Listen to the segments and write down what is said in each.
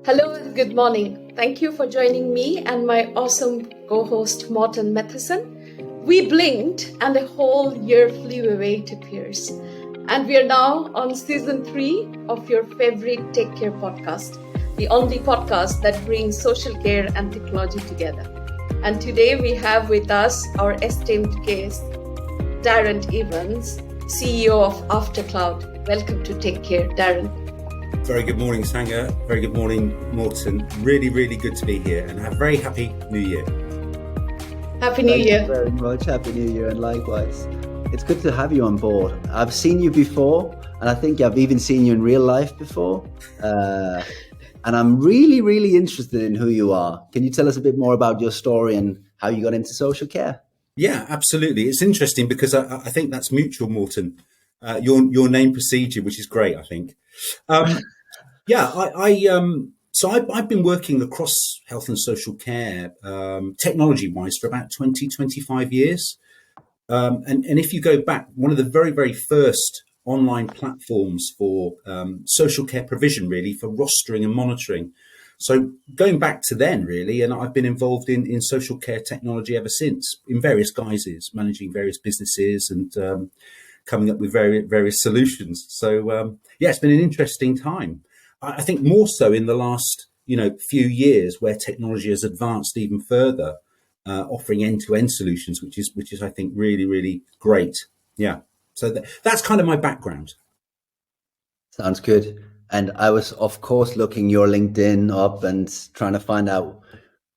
Hello and good morning. Thank you for joining me and my awesome co-host Morten Matheson. We blinked and a whole year flew away to Pierce. And we are now on season 3 of your favorite Take Care podcast, the only podcast that brings social care and technology together. And today we have with us our esteemed guest, Darren Evans, CEO of Aftercloud. Welcome to Take Care, Darren. Very good morning, Sanga. Very good morning, Morten. Really, really good to be here and have a very happy New Year. Happy New Year. Thank you very much. Happy New Year and likewise. It's good to have you on board. I've seen you before and I think I've even seen you in real life before. And I'm really, really interested in who you are. Can you tell us a bit more about your story and how you got into social care? Yeah, absolutely. It's interesting because I think that's mutual, Morten. Your name precedes you, which is great, I think. So I've been working across health and social care, technology-wise, for about 25 years. And if you go back, one of the very, very first online platforms for social care provision, really, for rostering and monitoring. So going back to then, really, and I've been involved in social care technology ever since, in various guises, managing various businesses and coming up with various solutions. So, it's been an interesting time. I think more so in the last, few years where technology has advanced even further, offering end-to-end solutions, which is I think really, really great. Yeah. So that's kind of my background. Sounds good. And I was, of course, looking your LinkedIn up and trying to find out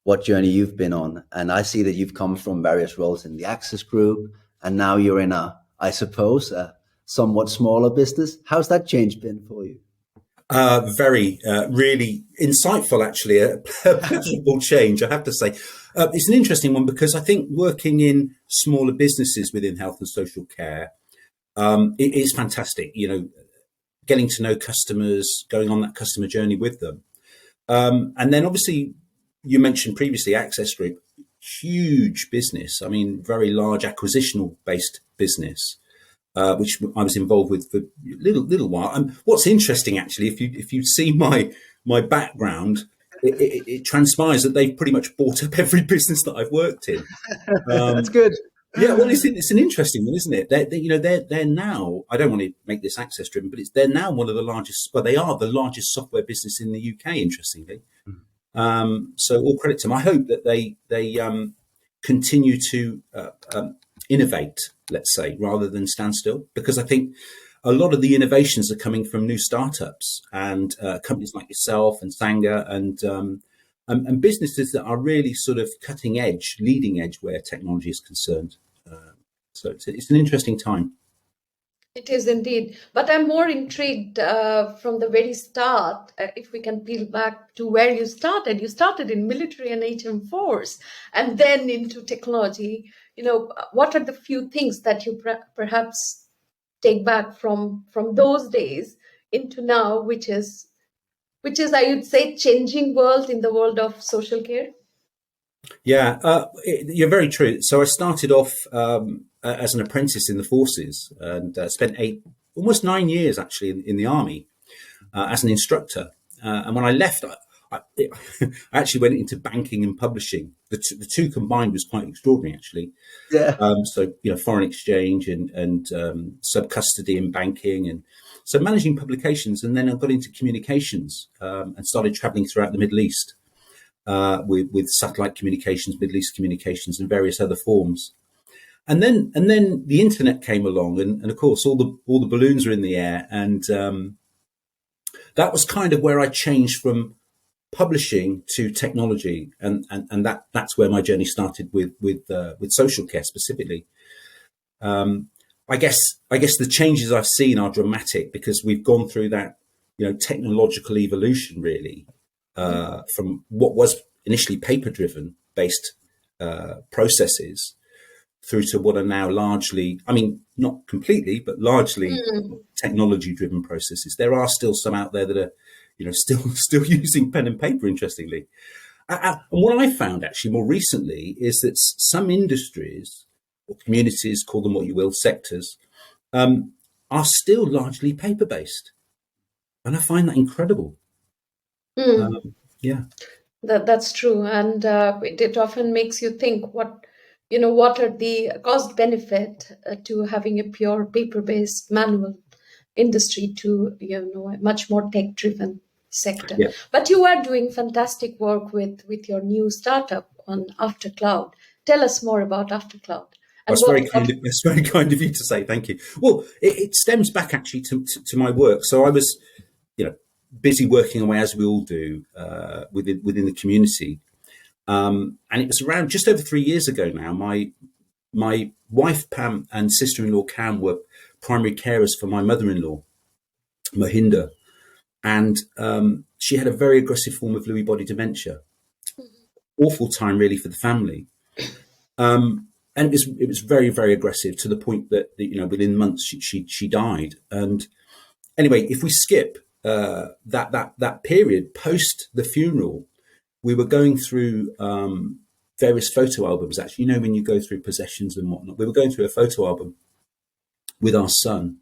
what journey you've been on. And I see that you've come from various roles in the Access Group, and now you're in I suppose, a somewhat smaller business. How's that change been for you? Very, really insightful, actually, a pleasurable change, I have to say. It's an interesting one because I think working in smaller businesses within health and social care, it is fantastic, getting to know customers, going on that customer journey with them. And then obviously you mentioned previously Access Group, huge business. I mean, very large acquisitional based business. Which I was involved with for a little while. And what's interesting, actually, if you see my background, it transpires that they've pretty much bought up every business that I've worked in. That's good. Yeah, well, it's an interesting one, isn't it? They're now. I don't want to make this access driven, but they're now one of the largest. Well, they are the largest software business in the UK. Interestingly, so all credit to them. I hope that they continue to innovate, let's say, rather than stand still, because I think a lot of the innovations are coming from new startups and companies like yourself and Sanga and businesses that are really sort of cutting edge, leading edge where technology is concerned. So it's an interesting time. It is indeed. But I'm more intrigued from the very start, if we can peel back to where you started. You started in military and HM Force and then into technology. What are the few things that you perhaps take back from those days into now, which is, I would say, changing world in the world of social care? Yeah, you're very true. So I started off as an apprentice in the forces and spent almost 9 years actually in the army as an instructor. And when I left, I actually went into banking and publishing. The two combined was quite extraordinary, actually. Yeah. So foreign exchange and sub custody and banking, and so managing publications. And then I got into communications and started traveling throughout the Middle East with satellite communications, Middle East communications, and various other forms. And then the internet came along, and of course all the balloons are in the air, and that was kind of where I changed from publishing to technology, and that's where my journey started with social care specifically. I guess the changes I've seen are dramatic because we've gone through that technological evolution really from what was initially paper driven based processes through to what are now largely, I mean, not completely, but largely technology driven processes. There are still some out there that are still using pen and paper, interestingly. And what I found actually more recently is that some industries or communities, call them what you will, sectors, are still largely paper based. And I find that incredible. Mm. Yeah. That's true, and it often makes you think what are the cost benefit to having a pure paper-based manual industry to a much more tech-driven sector. Yeah. But you are doing fantastic work with your new startup on After Cloud. Tell us more about After Cloud and That's what very kind of that's very kind of you to say. Thank you. Well, it stems back actually to my work. So I was, busy working away as we all do within the community, and it was around just over 3 years ago now. My wife Pam and sister-in-law Cam were primary carers for my mother-in-law Mohinder, and she had a very aggressive form of Lewy body dementia. Awful time really for the family. And it was very, very aggressive to the point that within months she died. And anyway, if we skip that period post the funeral, we were going through various photo albums. Actually, when you go through possessions and whatnot, we were going through a photo album with our son,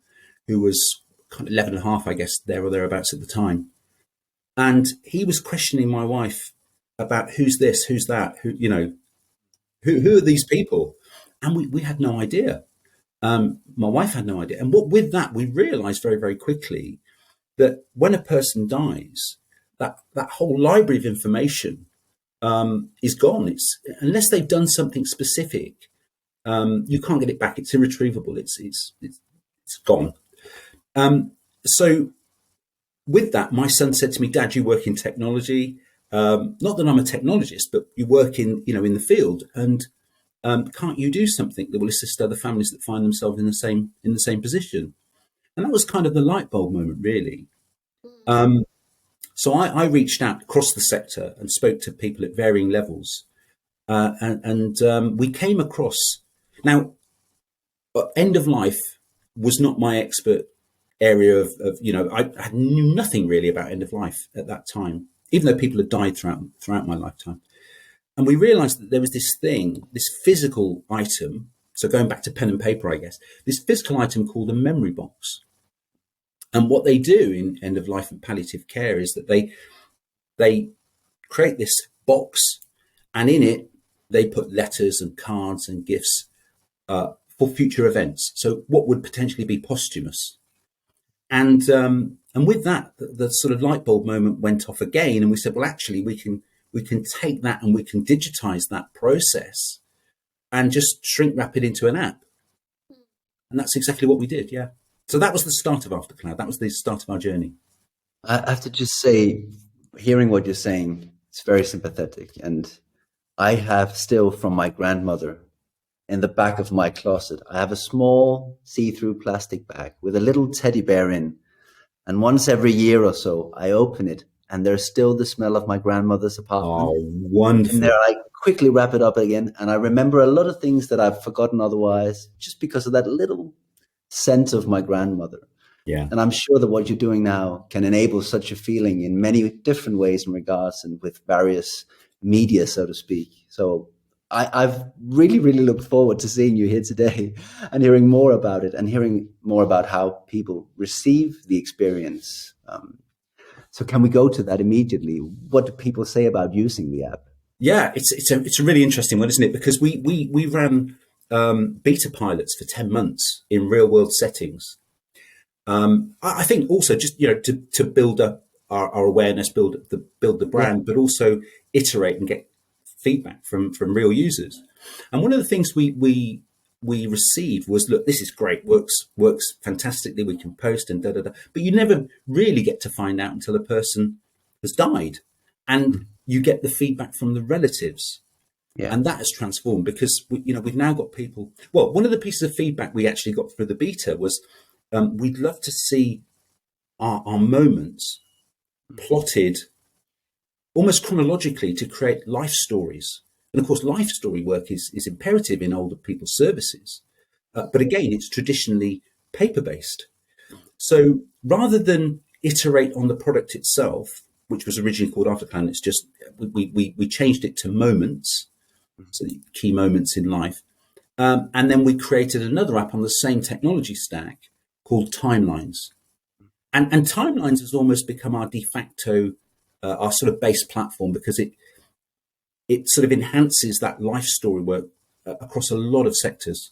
who was kind of 11 and a half, I guess, there or thereabouts at the time. And he was questioning my wife about who's this, who's that, who are these people? And we had no idea. My wife had no idea. And with that, we realized very, very quickly that when a person dies, that whole library of information is gone. It's unless they've done something specific, you can't get it back. It's irretrievable. It's gone. So with that, my son said to me, "Dad, you work in technology. Not that I'm a technologist, but you work in the field, and can't you do something that will assist other families that find themselves in the same position?" And that was kind of the light bulb moment, really. So I reached out across the sector and spoke to people at varying levels, and we came across. Now, end of life was not my expert area of I knew nothing really about end of life at that time, even though people had died throughout my lifetime. And we realized that there was this thing, this physical item. So going back to pen and paper, I guess, this physical item called a memory box. And what they do in end of life and palliative care is that they create this box, and in it they put letters and cards and gifts for future events. So what would potentially be posthumous. And with that, the sort of light bulb moment went off again, and we said, well, actually, we can take that and we can digitize that process and just shrink wrap it into an app. And that's exactly what we did. Yeah. So that was the start of After Cloud. That was the start of our journey. I have to just say, hearing what you're saying, it's very sympathetic. And I have still from my grandmother in the back of my closet, I have a small see-through plastic bag with a little teddy bear in. And once every year or so, I open it and there's still the smell of my grandmother's apartment. Oh, wonderful. And there I quickly wrap it up again. And I remember a lot of things that I've forgotten otherwise, just because of that little scent of my grandmother. Yeah. And I'm sure that what you're doing now can enable such a feeling in many different ways in regards and with various media, so to speak. So I've really, really looked forward to seeing you here today and hearing more about it and hearing more about how people receive the experience. So can we go to that immediately? What do people say about using the app? Yeah, it's a really interesting one, isn't it? Because we ran beta pilots for 10 months in real world settings. I think also just to build up our awareness, build the brand, but also iterate and get feedback from real users. And one of the things we received was, look, this is great, works fantastically, we can post and but you never really get to find out until a person has died, and you get the feedback from the relatives. Yeah. And that has transformed because we've now got people. Well, one of the pieces of feedback we actually got through the beta was, we'd love to see our moments plotted almost chronologically to create life stories. And of course, life story work is imperative in older people's services. But again, it's traditionally paper-based. So rather than iterate on the product itself, which was originally called Aftercloud, it's just, we changed it to moments, so key moments in life. And then we created another app on the same technology stack called Timelines. And Timelines has almost become our de facto our sort of base platform, because it sort of enhances that life story work across a lot of sectors,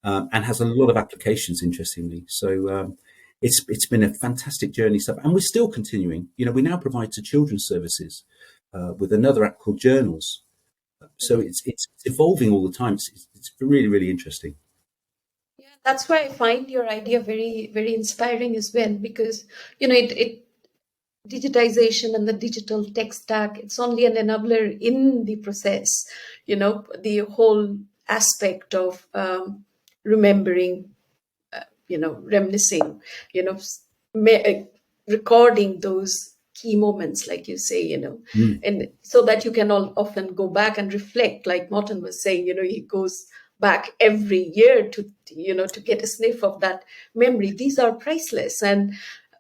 and has a lot of applications, interestingly. So it's been a fantastic journey, and we're still continuing. We now provide to children's services with another app called Journals. So it's evolving all the time. It's really, really interesting. Yeah, that's why I find your idea very, very inspiring as well, because it digitization and the digital tech stack, it's only an enabler in the process. The whole aspect of remembering, reminiscing, you know, s- recording those key moments, like you say, Mm, and so that you can all often go back and reflect, like Morton was saying, he goes back every year to get a sniff of that memory. These are priceless, and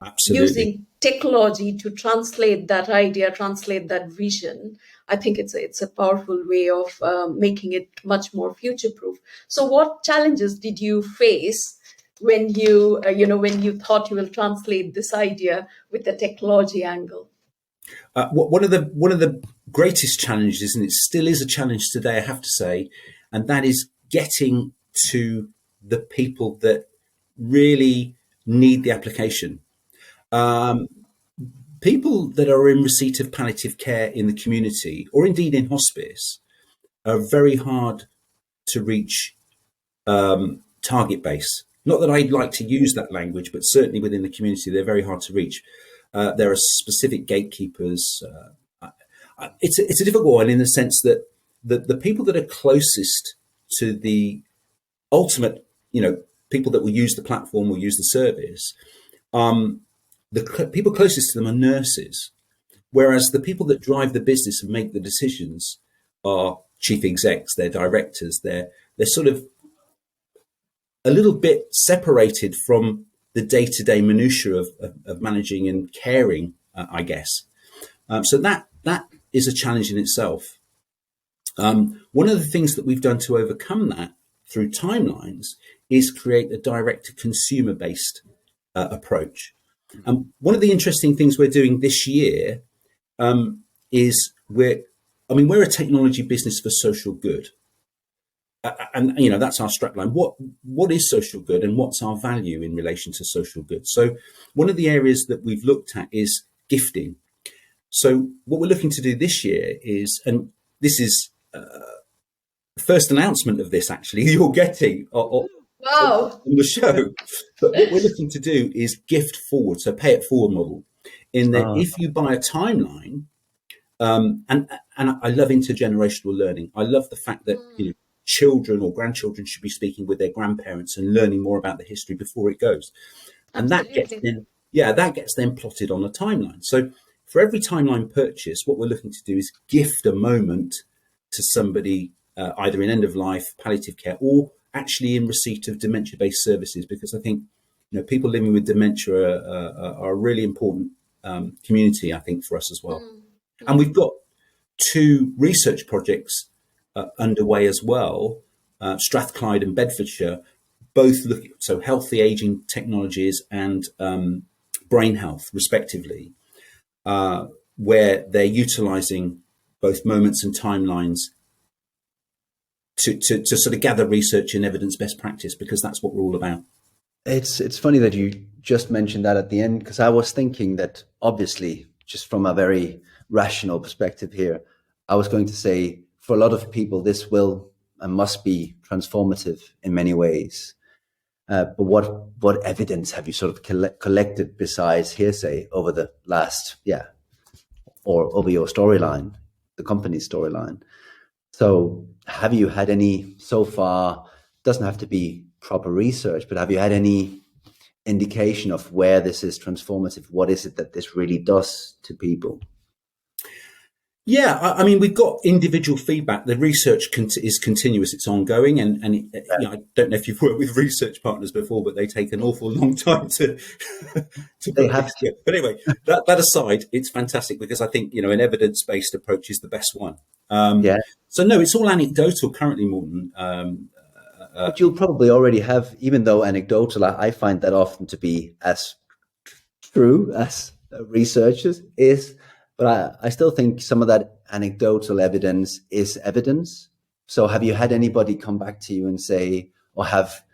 absolutely. using technology to translate that idea, translate that vision, I think it's a powerful way of making it much more future proof. So, what challenges did you face when you thought you will translate this idea with the technology angle? One of the greatest challenges, and it still is a challenge today, I have to say, and that is getting to the people that really need the application. Um, People that are in receipt of palliative care in the community, or indeed in hospice, are very hard to reach, target base. Not that I'd like to use that language, but certainly within the community, they're very hard to reach. There are specific gatekeepers. It's a difficult one in the sense that the people that are closest to the ultimate, people that will use the platform, will use the service. People closest to them are nurses, whereas the people that drive the business and make the decisions are chief execs, they're directors, they're sort of a little bit separated from the day-to-day minutiae of managing and caring, I guess. So that is a challenge in itself. One of the things that we've done to overcome that through timelines is create a direct-to-consumer based approach. And one of the interesting things we're doing this year is we're a technology business for social good. And that's our strapline. What is social good, and what's our value in relation to social good? So one of the areas that we've looked at is gifting. So what we're looking to do this year is, and this is the first announcement of this actually you're getting on Wow. the show. But what we're looking to do is gift forward, so pay it forward model, in that Oh, if you buy a timeline, and I love intergenerational learning. I love the fact that children or grandchildren should be speaking with their grandparents and learning more about the history before it goes, and Absolutely. that gets then plotted on a timeline. So for every timeline purchase, what we're looking to do is gift a moment to somebody, either in end of life, palliative care, or actually in receipt of dementia based services, because I think people living with dementia are a really important community, I think, for us as well. Mm, And mm. we've got two research projects underway as well, Strathclyde and Bedfordshire, both looking so healthy aging technologies and brain health, respectively, where they're utilising both moments and timelines to sort of gather research and evidence best practice, because that's what we're all about. it's funny that you just mentioned that at the end, because I was thinking that obviously, just from a very rational perspective here, I was going to say for a lot of people this will and must be transformative in many ways. But what evidence have you sort of collected besides hearsay over the last, or over your storyline, the company's storyline? So have you had any so far? Doesn't have to be proper research, but have you had any indication of where this is transformative? What is it that this really does to people? Yeah, I mean, we've got individual feedback. The research is continuous; it's ongoing, and I don't know if you've worked with research partners before, but they take an awful long time to to They put have things to. together. But anyway, that aside, it's fantastic, because I think an evidence based approach is the best one. Yeah. So no, it's all anecdotal currently, Morton. But you'll probably already have, even though anecdotal, I find that often to be as true as researchers is. But I still think some of that anecdotal evidence is evidence. So have you had anybody come back to you and say, or have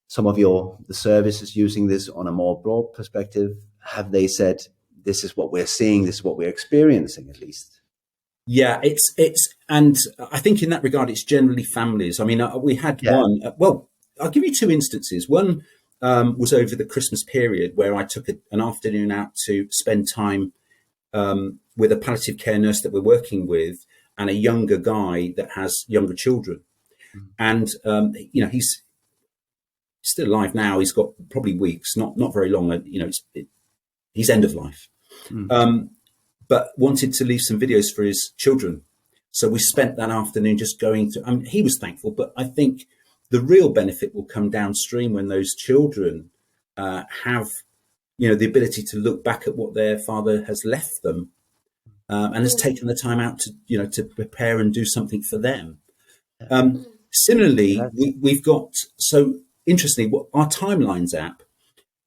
some of the services using this on a more broad perspective, have they said, this is what we're seeing, this is what we're experiencing at least? Yeah, and I think in that regard, it's generally families. I mean, we had one, well, I'll give you two instances. One was over the Christmas period where I took an afternoon out to spend time with a palliative care nurse that we're working with and a younger guy that has younger children. And, he's still alive now. He's got probably weeks, not very long. He's end of life. But wanted to leave some videos for his children. So we spent that afternoon just going to, he was thankful, but I think the real benefit will come downstream when those children have, the ability to look back at what their father has left them and has taken the time out to prepare and do something for them. Similarly, we've got, so interestingly, what our timelines app,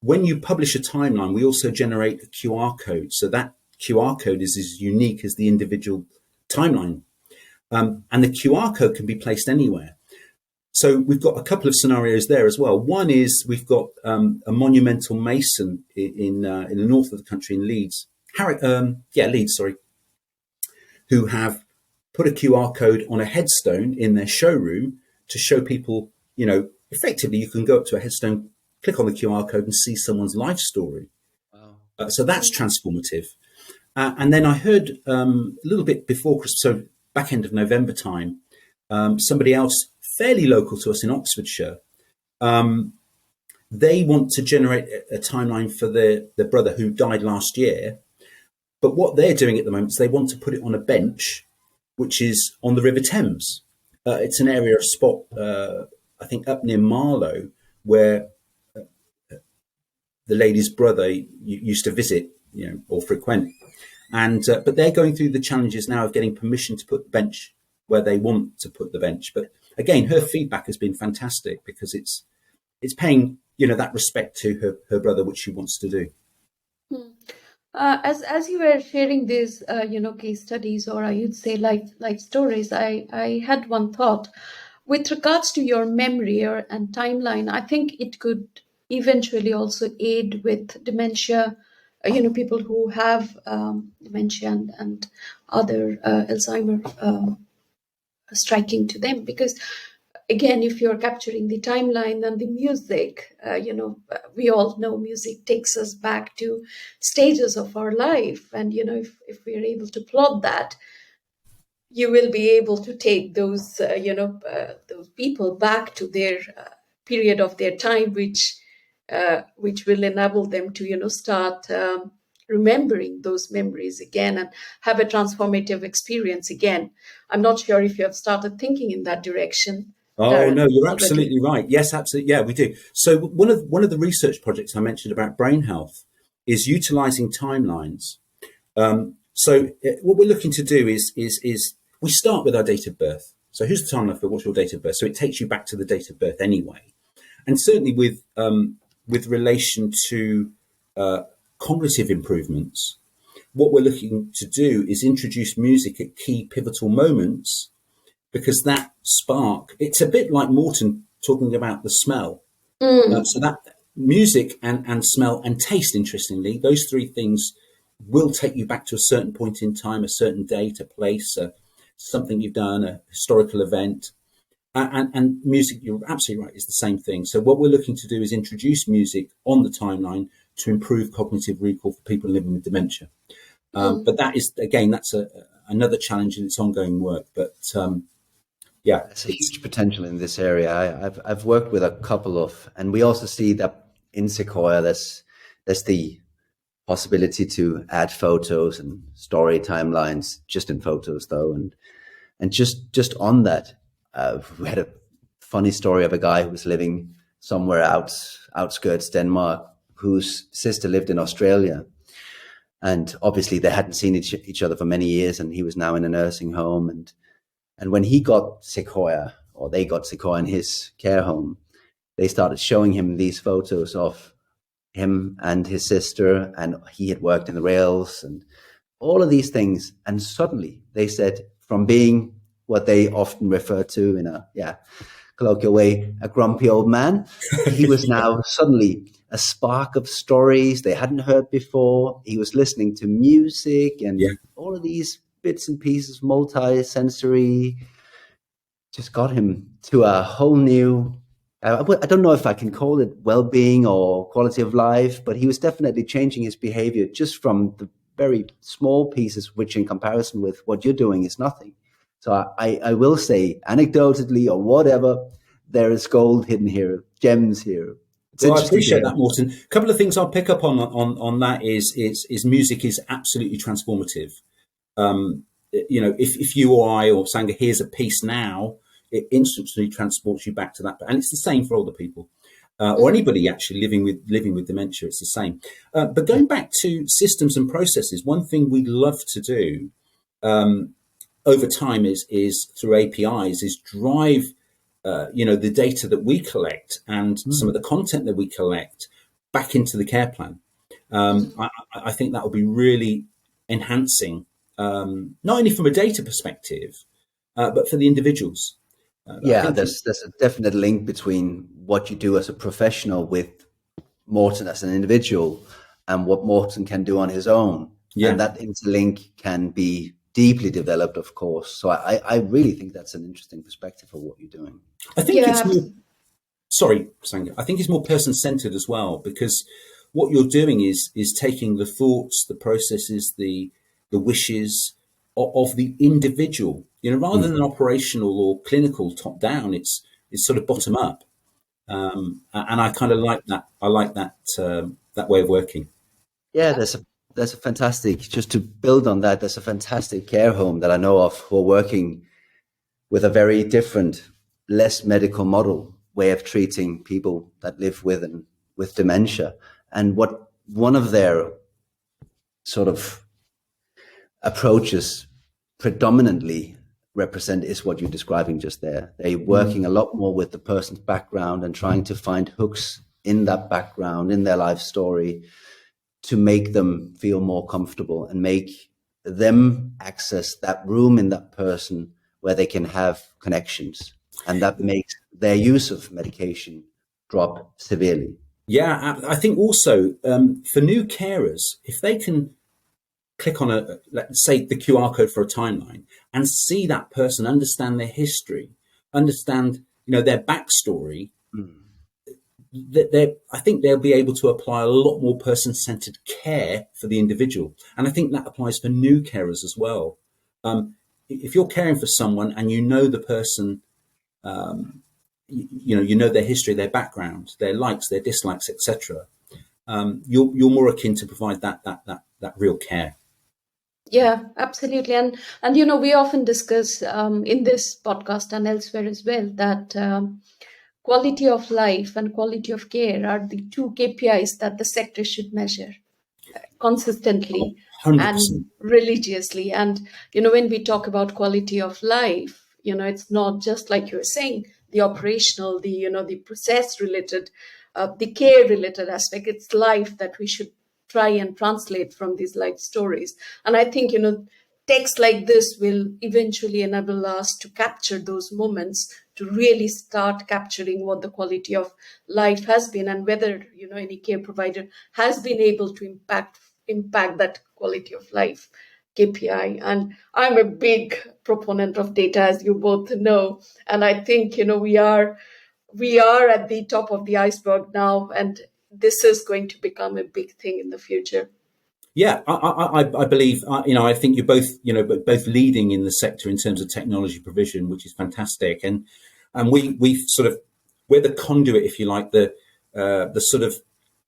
when you publish a timeline, we also generate a QR code. So that QR code is as unique as the individual timeline. And the QR code can be placed anywhere. So we've got a couple of scenarios there as well. One is we've got a monumental mason in the north of the country in Leeds, Leeds, who have put a QR code on a headstone in their showroom to show people, effectively you can go up to a headstone, click on the QR code and see someone's life story. Wow. So that's transformative. And then I heard a little bit before Christmas, so back end of November time, somebody else fairly local to us in Oxfordshire, they want to generate a timeline for their brother who died last year. But what they're doing at the moment is they want to put it on a bench, which is on the River Thames. It's an area of spot, I think, up near Marlow, where the lady's brother used to visit, or frequent. And but they're going through the challenges now of getting permission to put the bench where they want to put the bench. But again, her feedback has been fantastic because it's paying that respect to her brother, which she wants to do. As you were sharing these case studies, or I would say life stories, I had one thought with regards to your memory and timeline. I think it could eventually also aid with dementia. People who have dementia and other Alzheimer striking to them, because again, if you're capturing the timeline and the music, we all know music takes us back to stages of our life, and if we are able to plot that, you will be able to take those people back to their period of their time, which will enable them to start remembering those memories again and have a transformative experience again. I'm not sure if you have started thinking in that direction. Oh, Darren, no, you're already. absolutely right. Yes, absolutely. Yeah, we do. So one of the research projects I mentioned about brain health is utilizing timelines. So what we're looking to do is we start with our date of birth. So who's the timeline for what's your date of birth? So it takes you back to the date of birth anyway. And certainly with relation to cognitive improvements, what we're looking to do is introduce music at key pivotal moments, because that spark, it's a bit like Morton talking about the smell. So that music and smell and taste, interestingly, those three things will take you back to a certain point in time, a certain date, a place, something you've done, a historical event. And music, you're absolutely right, is the same thing. So what we're looking to do is introduce music on the timeline to improve cognitive recall for people living with dementia. But that is, again, that's another challenge in its ongoing work. But yeah, there's a huge potential in this area. I've worked with a couple of, and we also see that in Sequoia, there's the possibility to add photos and story timelines, just in photos though, and just on that, we had a funny story of a guy who was living somewhere outskirts Denmark, whose sister lived in Australia. And obviously they hadn't seen each other for many years, and he was now in a nursing home. And when he got Sequoia, or they got Sequoia in his care home, they started showing him these photos of him and his sister, and he had worked in the rails and all of these things. And suddenly they said, from being what they often refer to in a colloquial way, a grumpy old man, he was now suddenly a spark of stories they hadn't heard before. He was listening to music Yeah. and all of these bits and pieces, multi-sensory, just got him to a whole new, I don't know if I can call it well-being or quality of life, but he was definitely changing his behavior just from the very small pieces, which in comparison with what you're doing is nothing. So I will say, anecdotally or whatever, there is gold hidden here, gems here. It's Well, I interesting to appreciate hear. that, Morten. A couple of things I'll pick up on that is music is absolutely transformative. If you or I or Sangha hears a piece now, it instantly transports you back to that, and it's the same for older people or anybody actually living with dementia. It's the same. But going back to systems and processes, one thing we love to do over time is through APIs is drive the data that we collect and some of the content that we collect back into the care plan. I think that will be really enhancing, not only from a data perspective, but for the individuals. I Yeah, think, there's a definite link between what you do as a professional with Morten as an individual and what Morten can do on his own. yeah, And that interlink can be deeply developed, of course. So I really think that's an interesting perspective of what you're doing. I think it's Yeah, more. Sorry, Sangha. I think it's more person centered as well, because what you're doing is taking the thoughts, the processes, the wishes of the individual. Rather than operational or clinical top down, it's sort of bottom up. And I kind of like that. I like that way of working. Yeah, there's a fantastic, just to build on that, there's a fantastic care home that I know of who are working with a very different, less medical model way of treating people that live with dementia. And what one of their sort of approaches predominantly represent is what you're describing just there. They're working a lot more with the person's background and trying to find hooks in that background, in their life story, to make them feel more comfortable and make them access that room in that person where they can have connections. And that makes their use of medication drop severely. Yeah, I think also for new carers, if they can click on let's say the QR code for a timeline and see that person, understand their history, understand their backstory, I think they'll be able to apply a lot more person-centered care for the individual, and I think that applies for new carers as well. If you're caring for someone and the person, their history, their background, their likes, their dislikes, etc., you're more akin to provide that real care. yeah, absolutely. And we often discuss in this podcast and elsewhere as well that quality of life and quality of care are the two KPIs that the sector should measure consistently 100%. and religiously. And when we talk about quality of life, it's not just like you were saying, the operational, the process related, the care related aspect. It's life that we should try and translate from these life stories. And I think text like this will eventually enable us to capture those moments, to really start capturing what the quality of life has been, and whether any care provider has been able to impact that quality of life KPI. And I'm a big proponent of data, as you both know. And I think, we are at the top of the iceberg now, and this is going to become a big thing in the future. Yeah, I believe, I think you're both, both leading in the sector in terms of technology provision, which is fantastic. And we sort of, we're the conduit, if you like, the sort of,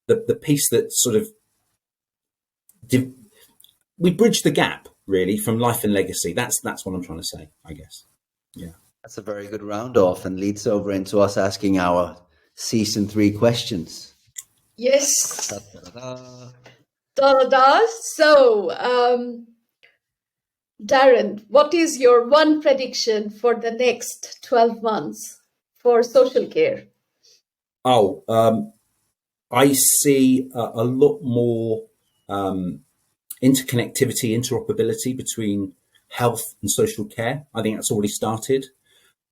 the piece that sort of, we bridge the gap really from life and legacy. That's what I'm trying to say, I guess. Yeah. That's a very good round off and leads over into us asking our season 3 questions. Yes. Da-da-da-da. Da-da-da. So, Darren, what is your one prediction for the next 12 months for social care? I see a lot more interconnectivity, interoperability between health and social care. I think that's already started.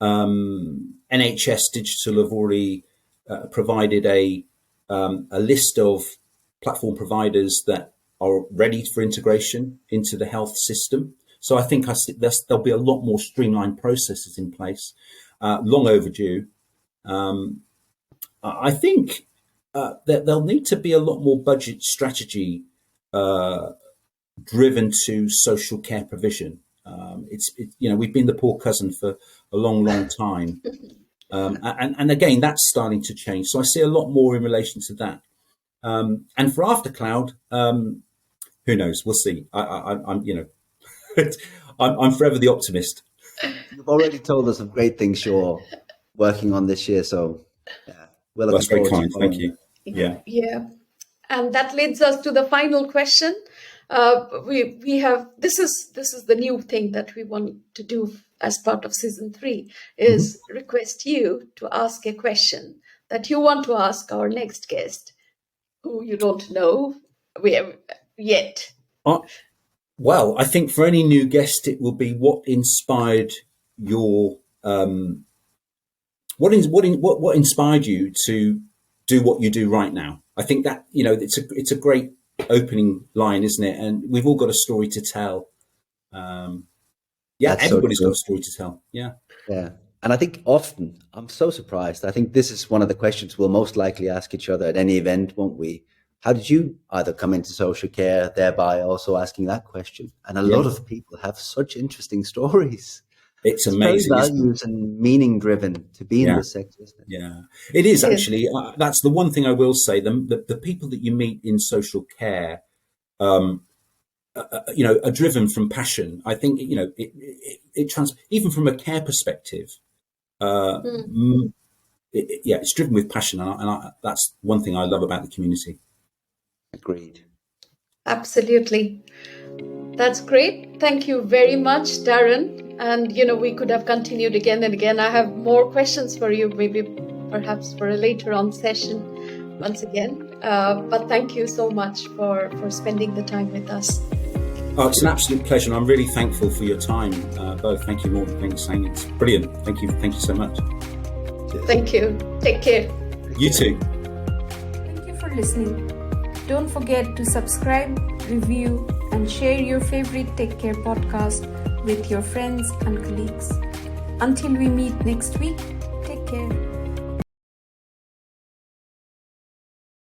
NHS Digital have already provided a list of platform providers that are ready for integration into the health system. So I think there'll be a lot more streamlined processes in place, long overdue. I think that there'll need to be a lot more budget strategy driven to social care provision. We've been the poor cousin for a long, long time. And again, that's starting to change. So I see a lot more in relation to that. And for after cloud, who knows? We'll see. I'm I'm forever the optimist. You've already told us of great things you're working on this year, so yeah, we're That's very looking kind. forward to Thank you. following Yeah. And that leads us to the final question. We have this is the new thing that we want to do as part of season 3 is request you to ask a question that you want to ask our next guest, who you don't know yet. Well, I think for any new guest, it will be what inspired your what inspired you to do what you do right now. I think that it's a great opening line, isn't it? And we've all got a story to tell. Everybody's got a story to tell. Yeah. And I think often I'm so surprised. I think this is one of the questions we'll most likely ask each other at any event, won't we? How did you either come into social care, thereby also asking that question? And a lot of people have such interesting stories. It's amazing. Very values and meaning driven to be in this sector, isn't it? Yeah, it is actually. That's the one thing I will say. The people that you meet in social care, are driven from passion. I think even from a care perspective, it's driven with passion, and that's one thing I love about the community. Agreed. Absolutely. That's great. Thank you very much, Darren. And, we could have continued again and again. I have more questions for you, perhaps for a later on session once again. But thank you so much for spending the time with us. Oh, it's an absolute pleasure. And I'm really thankful for your time, both. Thank you, Morten. Thank you, Sang. It's brilliant. Thank you. Thank you so much. Thank you. Take care. You too. Thank you for listening. Don't forget to subscribe, review, and share your favorite Take Care podcast with your friends and colleagues. Until we meet next week, take care.